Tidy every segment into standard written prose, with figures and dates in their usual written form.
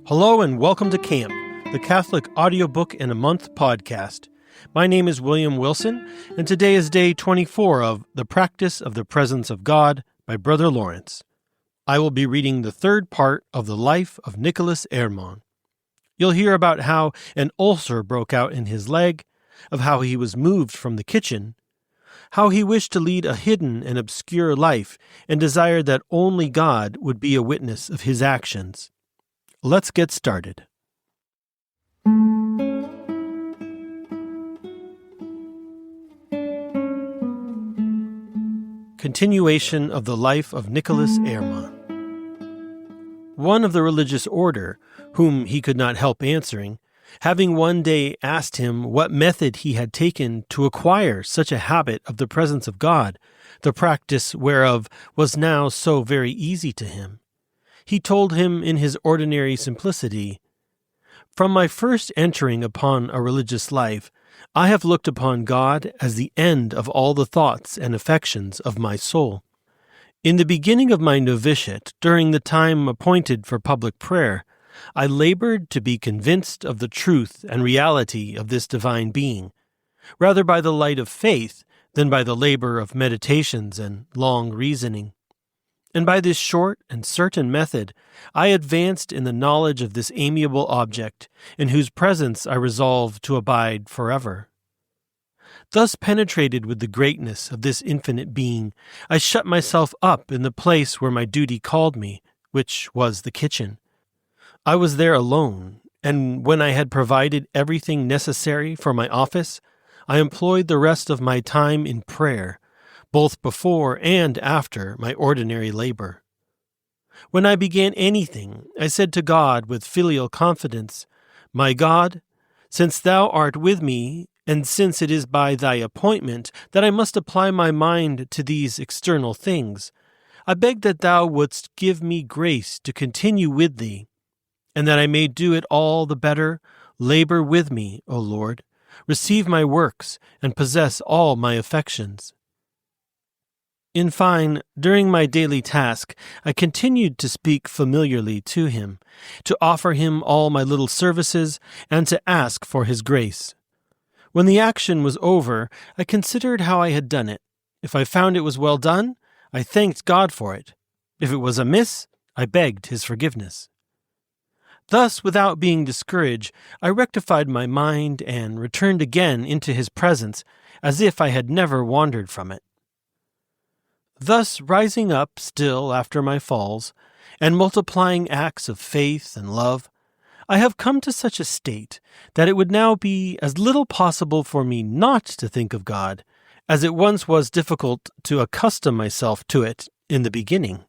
Hello and welcome to Camp, the Catholic Audiobook in a Month podcast. My name is William Wilson, and today is day 24 of The Practice of the Presence of God by Brother Lawrence. I will be reading the third part of the life of Nicholas Herman. You'll hear about how an ulcer broke out in his leg, of how he was moved from the kitchen, how he wished to lead a hidden and obscure life and desired that only God would be a witness of his actions. Let's get started. Continuation of the life of Nicholas Herman. One of the religious order, whom he could not help answering, having one day asked him what method he had taken to acquire such a habit of the presence of God, the practice whereof was now so very easy to him, he told him in his ordinary simplicity, "From my first entering upon a religious life, I have looked upon God as the end of all the thoughts and affections of my soul. In the beginning of my novitiate, during the time appointed for public prayer, I labored to be convinced of the truth and reality of this divine being, rather by the light of faith than by the labor of meditations and long reasoning. And by this short and certain method, I advanced in the knowledge of this amiable object, in whose presence I resolved to abide forever. Thus penetrated with the greatness of this infinite being, I shut myself up in the place where my duty called me, which was the kitchen. I was there alone, and when I had provided everything necessary for my office, I employed the rest of my time in prayer, both before and after my ordinary labor. When I began anything, I said to God with filial confidence, 'My God, since thou art with me, and since it is by thy appointment that I must apply my mind to these external things, I beg that thou wouldst give me grace to continue with thee, and that I may do it all the better, labor with me, O Lord, receive my works, and possess all my affections.' In fine, during my daily task, I continued to speak familiarly to him, to offer him all my little services, and to ask for his grace. When the action was over, I considered how I had done it. If I found it was well done, I thanked God for it. If it was amiss, I begged his forgiveness. Thus, without being discouraged, I rectified my mind and returned again into his presence, as if I had never wandered from it. Thus, rising up still after my falls, and multiplying acts of faith and love, I have come to such a state that it would now be as little possible for me not to think of God, as it once was difficult to accustom myself to it in the beginning.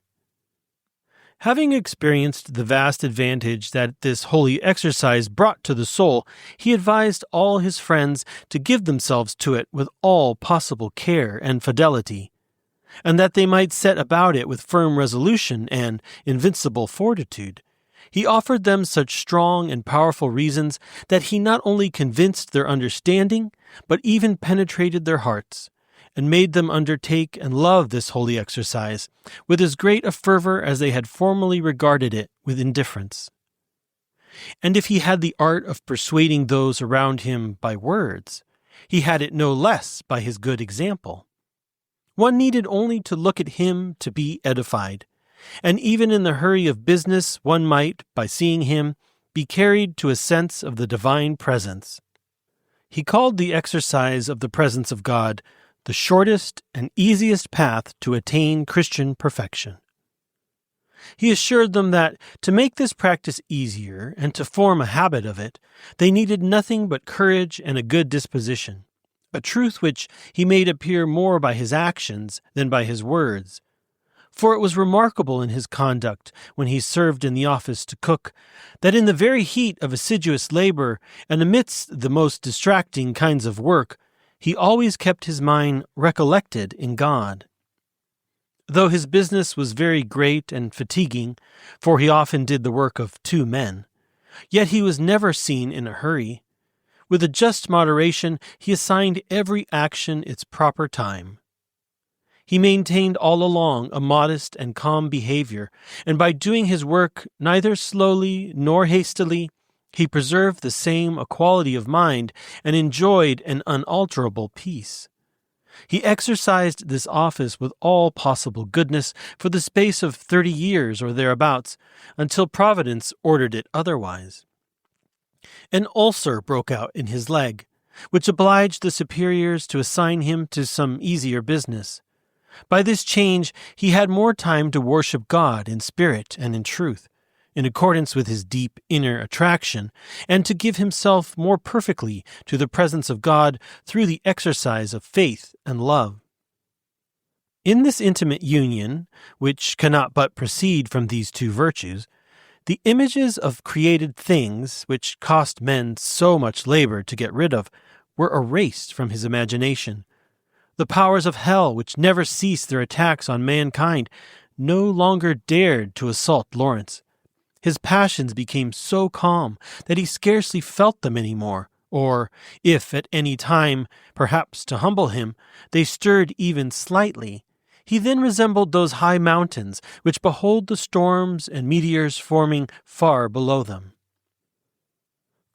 Having experienced the vast advantage that this holy exercise brought to the soul, he advised all his friends to give themselves to it with all possible care and fidelity, and that they might set about it with firm resolution and invincible fortitude. He offered them such strong and powerful reasons that he not only convinced their understanding, but even penetrated their hearts, and made them undertake and love this holy exercise with as great a fervor as they had formerly regarded it with indifference. And if he had the art of persuading those around him by words, he had it no less by his good example. One needed only to look at him to be edified, and even in the hurry of business one might, by seeing him, be carried to a sense of the divine presence. He called the exercise of the presence of God the shortest and easiest path to attain Christian perfection. He assured them that to make this practice easier and to form a habit of it, they needed nothing but courage and a good disposition, a truth which he made appear more by his actions than by his words. For it was remarkable in his conduct, when he served in the office to cook, that in the very heat of assiduous labor and amidst the most distracting kinds of work, he always kept his mind recollected in God. Though his business was very great and fatiguing, for he often did the work of 2 men, yet he was never seen in a hurry. With a just moderation, he assigned every action its proper time. He maintained all along a modest and calm behavior, and by doing his work neither slowly nor hastily, he preserved the same equality of mind and enjoyed an unalterable peace. He exercised this office with all possible goodness for the space of 30 years or thereabouts, until Providence ordered it otherwise. An ulcer broke out in his leg, which obliged the superiors to assign him to some easier business. By this change he had more time to worship God in spirit and in truth, in accordance with his deep inner attraction, and to give himself more perfectly to the presence of God through the exercise of faith and love. In this intimate union, which cannot but proceed from these two virtues, the images of created things, which cost men so much labor to get rid of, were erased from his imagination. The powers of hell, which never ceased their attacks on mankind, no longer dared to assault Lawrence. His passions became so calm that he scarcely felt them any more, or, if at any time, perhaps to humble him, they stirred even slightly, he then resembled those high mountains which behold the storms and meteors forming far below them.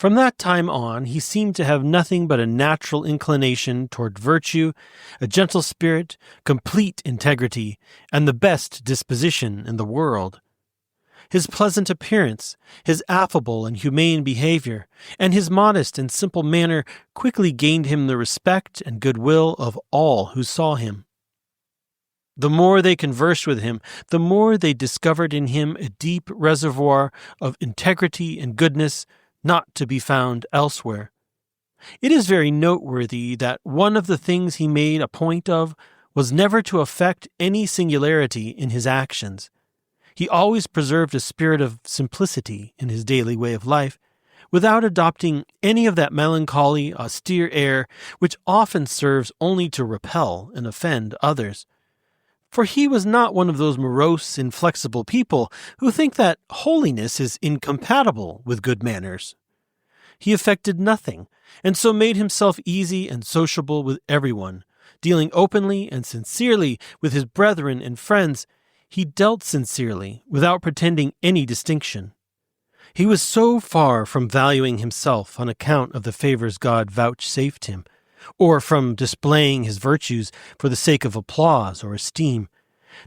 From that time on, he seemed to have nothing but a natural inclination toward virtue, a gentle spirit, complete integrity, and the best disposition in the world. His pleasant appearance, his affable and humane behavior, and his modest and simple manner quickly gained him the respect and goodwill of all who saw him. The more they conversed with him, the more they discovered in him a deep reservoir of integrity and goodness not to be found elsewhere. It is very noteworthy that one of the things he made a point of was never to affect any singularity in his actions. He always preserved a spirit of simplicity in his daily way of life, without adopting any of that melancholy, austere air which often serves only to repel and offend others. For he was not one of those morose, inflexible people who think that holiness is incompatible with good manners. He affected nothing, and so made himself easy and sociable with everyone. Dealing openly and sincerely with his brethren and friends, he dealt sincerely, without pretending any distinction. He was so far from valuing himself on account of the favors God vouchsafed him, or from displaying his virtues for the sake of applause or esteem,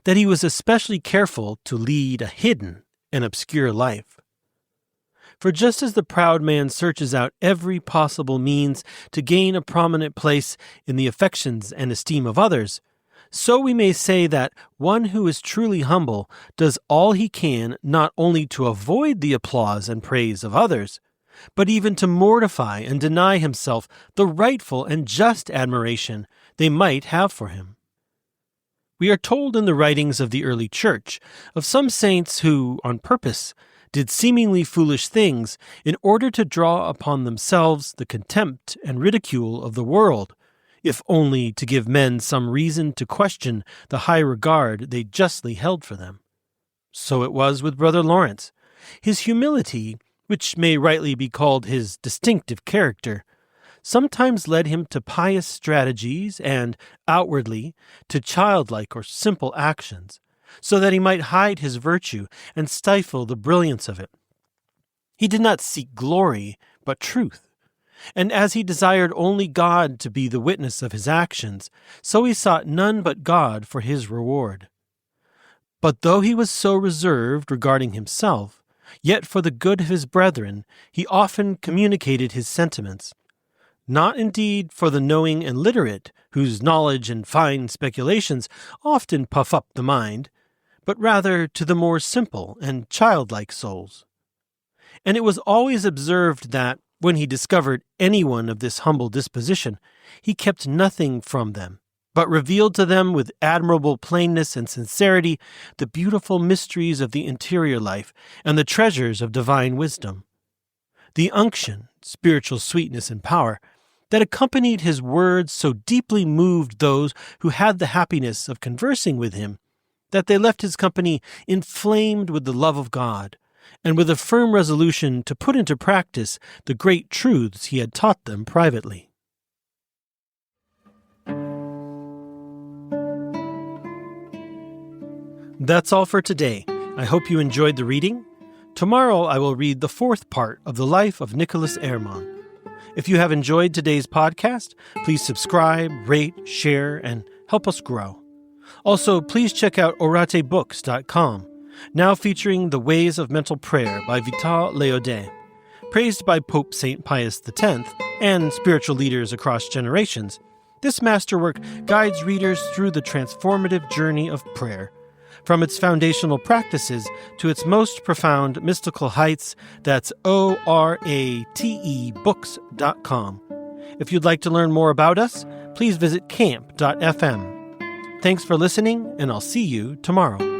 that he was especially careful to lead a hidden and obscure life. For just as the proud man searches out every possible means to gain a prominent place in the affections and esteem of others, so we may say that one who is truly humble does all he can not only to avoid the applause and praise of others, but even to mortify and deny himself the rightful and just admiration they might have for him. We are told in the writings of the early church of some saints who, on purpose, did seemingly foolish things in order to draw upon themselves the contempt and ridicule of the world, if only to give men some reason to question the high regard they justly held for them. So it was with Brother Lawrence. His humility, which may rightly be called his distinctive character, sometimes led him to pious strategies and, outwardly, to childlike or simple actions, so that he might hide his virtue and stifle the brilliance of it. He did not seek glory, but truth, and as he desired only God to be the witness of his actions, so he sought none but God for his reward. But though he was so reserved regarding himself, yet for the good of his brethren he often communicated his sentiments, not indeed for the knowing and literate, whose knowledge and fine speculations often puff up the mind, but rather to the more simple and childlike souls. And it was always observed that, when he discovered anyone of this humble disposition, he kept nothing from them, but revealed to them with admirable plainness and sincerity the beautiful mysteries of the interior life and the treasures of divine wisdom. The unction, spiritual sweetness and power, that accompanied his words so deeply moved those who had the happiness of conversing with him, that they left his company inflamed with the love of God, and with a firm resolution to put into practice the great truths he had taught them privately. That's all for today. I hope you enjoyed the reading. Tomorrow I will read the fourth part of the life of Nicholas Ehrman. If you have enjoyed today's podcast, please subscribe, rate, share, and help us grow. Also, please check out oratebooks.com, now featuring The Ways of Mental Prayer by Vital Laodé. Praised by Pope St. Pius X and spiritual leaders across generations, this masterwork guides readers through the transformative journey of prayer. From its foundational practices to its most profound mystical heights, that's oratebooks.com. If you'd like to learn more about us, please visit camp.fm. Thanks for listening, and I'll see you tomorrow.